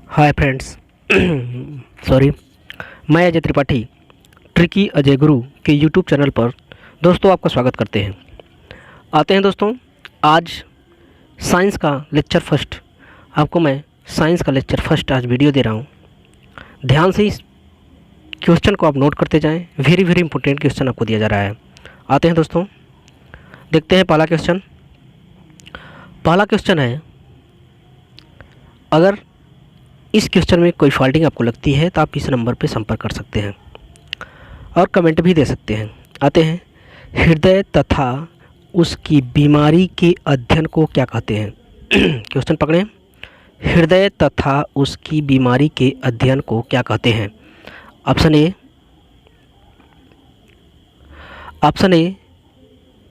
Hi friends. Sorry. मैं Ajay Tripathi tricky Ajay गुरु के YouTube channel पर दोस्तों आपका स्वागत करते हैं। आते हैं दोस्तों, आज साइंस का लेक्चर फर्स्ट आपको मैं साइंस का लेक्चर फर्स्ट आज वीडियो दे रहा हूँ। ध्यान से इस क्वेश्चन को आप नोट करते जाएं। वेरी वेरी इंपॉर्टेंट क्वेश्चन आपको दिया जा रहा है। आते हैं दोस्तों, देखते हैं पहला क्वेश्चन। पहला क्वेश्चन है, अगर इस क्वेश्चन में कोई फॉल्टिंग आपको लगती है तो आप इस नंबर पर संपर्क कर सकते हैं और कमेंट भी दे सकते हैं। आते हैं, हृदय तथा उसकी बीमारी के अध्ययन को क्या कहते हैं? क्वेश्चन पकड़ें, हृदय तथा उसकी बीमारी के अध्ययन को क्या कहते हैं? Option A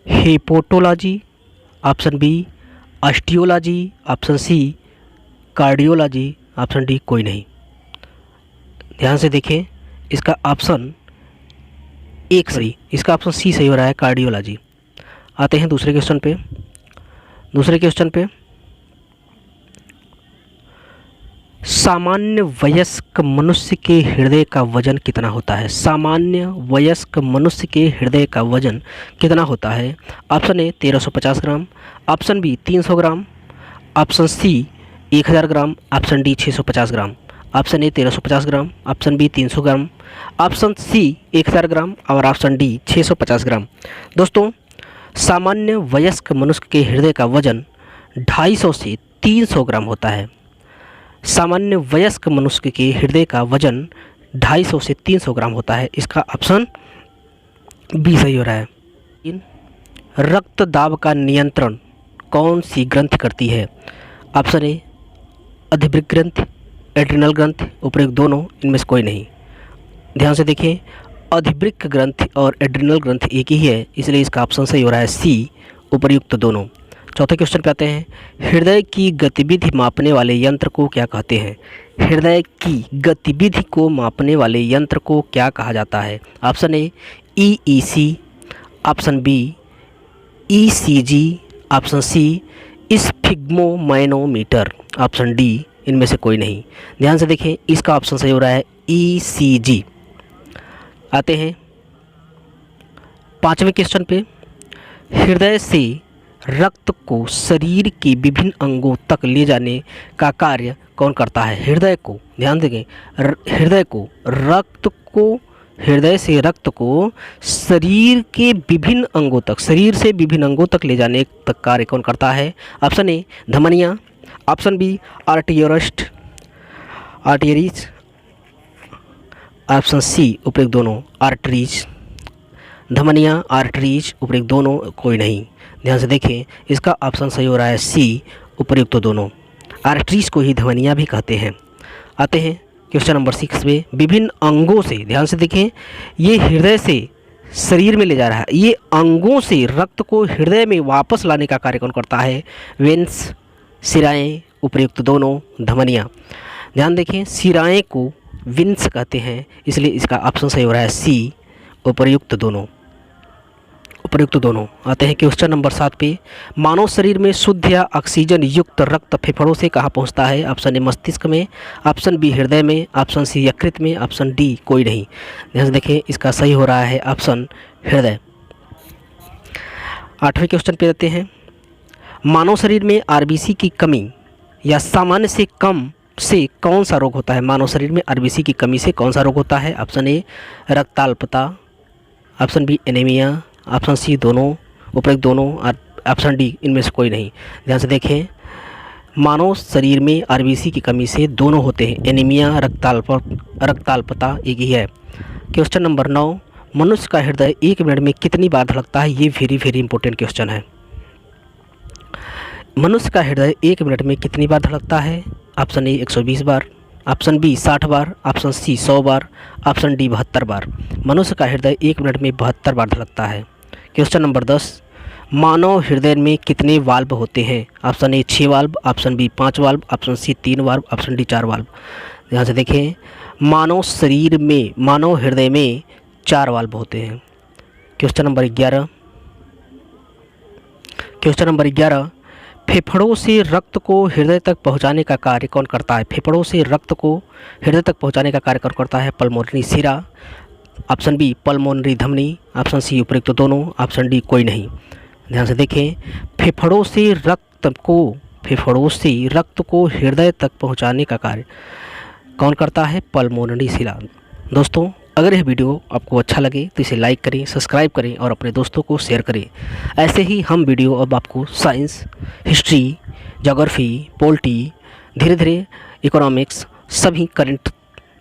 hepatology, option B osteology, option C cardiology, option D कोई नहीं। ध्यान से देखें, इसका ऑप्शन इसका ऑप्शन सी सही हो रहा है, कार्डियोलॉजी। आते हैं दूसरे क्वेश्चन पे। सामान्य वयस्क मनुष्य के हृदय का वजन कितना होता है? सामान्य वयस्क मनुष्य के हृदय का वजन कितना होता है? Option A 1350 gram, option B 300 gram, option C 1000 gram, option D 650 gram. Option A 1350 gram, option B 300 gram, option C 1000 gram और ऑप्शन डी 650 ग्राम। दोस्तों, सामान्य वयस्क मनुष्य के हृदय का वजन 250 से 300 ग्राम होता है। सामान्य वयस्क मनुष्य के हृदय का वजन 250 से 300 ग्राम होता है। इसका ऑप्शन बी सही हो रहा है। रक्त दाब का नियंत्रण कौन सी ग्रंथि करती है? ऑप्शन ए अधिवृक्क ग्रंथि, एड्रिनल ग्रंथि, उपयुक्त दोनों, इनमें से कोई नहीं। ध्यान से देखें, अधिवृक्क ग्रंथि और एड्रिनल ग्रंथि एक ही है, इसलिए इसका ऑप्शन सही हो रहा है सी, उपयुक्त दोनों। चौथे क्वेश्चन पे आते हैं, हृदय की गतिविधि मापने वाले यंत्र को क्या कहते हैं? हृदय की गतिविधि को मापने वाले यंत्र को क्या कहा जाता है? Option A EEC, option B ECG, option C sphygmomanometer, option D इनमें से कोई नहीं। ध्यान से देखें, इसका ऑप्शन सही हो रहा है ECG। आते हैं पांचवें क्वेश्चन पे, हृदय से रक्त को शरीर के विभिन्न अंगों तक ले जाने का कार्य कौन करता है? हृदय को, ध्यान देंगे, हृदय से रक्त को शरीर के विभिन्न अंगों तक, शरीर से विभिन्न अंगों तक ले जाने का कार्य कौन करता है? ऑप्शन ए धमनियाँ, option B arteries, option C उपयुक्त दोनों, आर्टरीज। धमनियाँ, आर्टरीज, उपयुक्त दोनों, कोई नहीं। ध्यान से देखें, इसका ऑप्शन सही हो रहा है सी, उपयुक्त दोनों। आर्टरीज को ही धमनियाँ भी कहते हैं। आते हैं क्वेश्चन नंबर 6 में, विभिन्न अंगों से, ध्यान से देखें, ये हृदय से शरीर में ले जा रहा है, ये अंगों से रक्त को हृदय में वापस लाने का कार्य कौन करता है? वेन्स, शिराएँ, उपयुक्त दोनों, धमनियाँ। ध्यान देखें, शिराएँ को विन्स कहते हैं, इसलिए इसका ऑप्शन सही हो रहा है सी, उपयुक्त दोनों। आते हैं क्वेश्चन नंबर 7 पे, मानव शरीर में शुद्ध या ऑक्सीजन युक्त रक्त फेफड़ों से कहाँ पहुँचता है? ऑप्शन ए मस्तिष्क में, ऑप्शन बी हृदय में, ऑप्शन सी यकृत में, ऑप्शन डी कोई नहीं। ध्यान से देखें, इसका सही हो रहा है ऑप्शन हृदय। 8वें क्वेश्चन पे आते हैं, मानव शरीर में RBC की कमी या सामान्य से कम से कौन सा रोग होता है? मानव शरीर में RBC की कमी से कौन सा रोग होता है? ऑप्शन ए रक्ताल्पता, option B anaemia, option C दोनों, उपयुक्त दोनों, और ऑप्शन डी इनमें से कोई नहीं। ध्यान से देखें, मानव शरीर में RBC की कमी से दोनों होते हैं, एनीमिया, रक्ताल्पता एक ही है। क्वेश्चन नंबर 9, मनुष्य का हृदय 1 मिनट में कितनी बार धड़कता है? ये वेरी वेरी इंपॉर्टेंट क्वेश्चन है। मनुष्य का हृदय 1 मिनट में कितनी बार धड़कता है? ऑप्शन ए 120 बार, ऑप्शन बी 60 बार, ऑप्शन सी 100 बार, ऑप्शन डी 72 बार। मनुष्य का हृदय 1 मिनट में 72 बार धड़कता है। क्वेश्चन नंबर 10, मानव हृदय में कितने वाल्व होते हैं? Option A 6 valve, option B 5 valve, option C 3 valve, option D 4 valve. ध्यान से देखें, मानव हृदय में 4 वाल्व होते हैं। क्वेश्चन नंबर 11, फेफड़ों से रक्त को हृदय तक पहुंचाने का कार्य कौन करता है? फेफड़ों से रक्त को हृदय तक पहुंचाने का कार्य कौन करता है? पल्मोनरी शिरा, ऑप्शन बी पल्मोनरी धमनी, ऑप्शन सी उपयुक्त दोनों, ऑप्शन डी कोई नहीं। ध्यान से देखें, फेफड़ों से रक्त को हृदय तक पहुंचाने का कार्य कौन करता है? पल्मोनरी शिरा। दोस्तों, अगर यह वीडियो आपको अच्छा लगे तो इसे लाइक करें, सब्सक्राइब करें और अपने दोस्तों को शेयर करें। ऐसे ही हम वीडियो अब आपको साइंस, हिस्ट्री, ज्योग्राफी, पॉलिटी, धीरे धीरे इकोनॉमिक्स, सभी करंट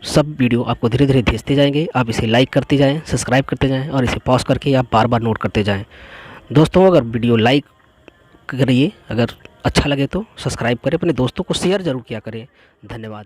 सब वीडियो आपको धीरे धीरे भेजते जाएंगे। आप इसे लाइक करते जाएं, सब्सक्राइब करते जाएं और इसे पॉज करके आप बार बार नोट करते जाएं। दोस्तों, अगर वीडियो लाइक करिए, अगर अच्छा लगे तो सब्सक्राइब करें, अपने दोस्तों को शेयर ज़रूर किया करें। धन्यवाद।